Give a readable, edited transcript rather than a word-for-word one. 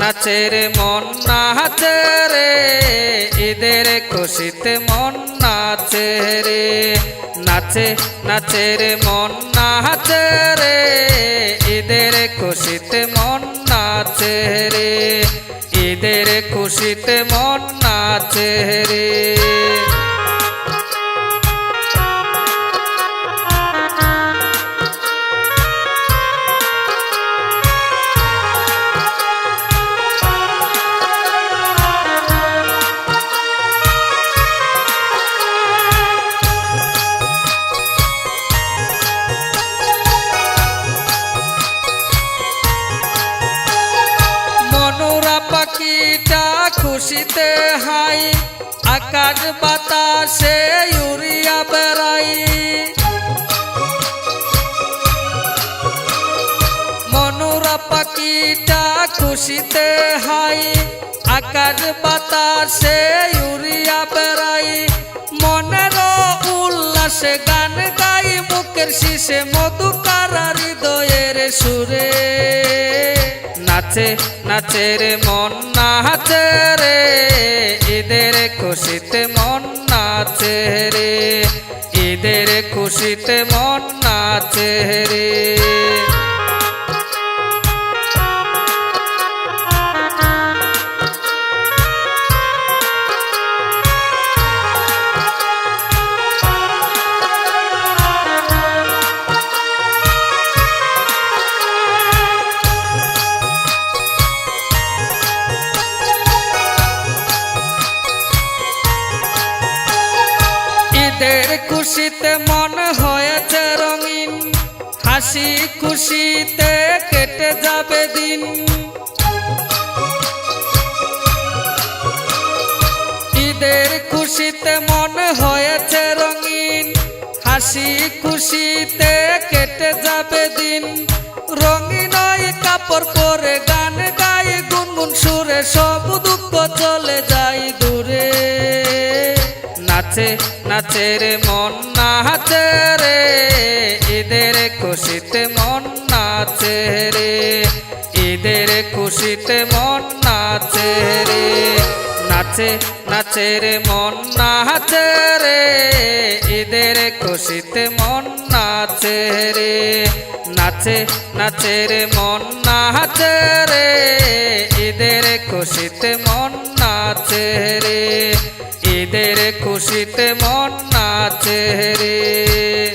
নাচে রে মন নাচে রে ঈদের খুশিতে মন নাচে রে নাচে নাচে রে মন নাচে রে ঈদের খুশিতে মন নাচে রে ঈদের খুশিতে মন নাচে রে পাখিটা খুশিতে হাই আকাশ বাতাসে উড়িয়া বেড়াই মনোরা পাখিটা খুশিতে হাই আকাশ বাতাসে উড়িয়া বেড়াই মনের উল্লাসে গান গাই মুখের শীষে মধুকারা হৃদয়ের সুরে নাচে নাচে রে মন নাচে রে ঈদের খুশিতে মন নাচে রে ঈদের খুশিতে মন নাচে রে ঈদের খুশিতে মন হয়েছে রঙিন হাসি খুশিতে কেটে যাবে দিন ঈদের খুশিতে মন হয়েছে রঙিন হাসি খুশিতে কেটে যাবে দিন রঙিন কাপড় পরে গান গাই গুনগুন সুরে সব দুঃখ চলে যায় দূরে নাচে নাচে রে মন নাচে রে ঈদের খুশিতে মন নাচে রে ঈদের খুশিতে মন নাচে রে নাচে নাচে রে মন নাচে রে ঈদের খুশিতে মন নাচে রে নাচে নাচে রে মন নাচে রে ঈদের খুশিতে মন নাচে রে ঈদের খুশিতে মন নাচে রে।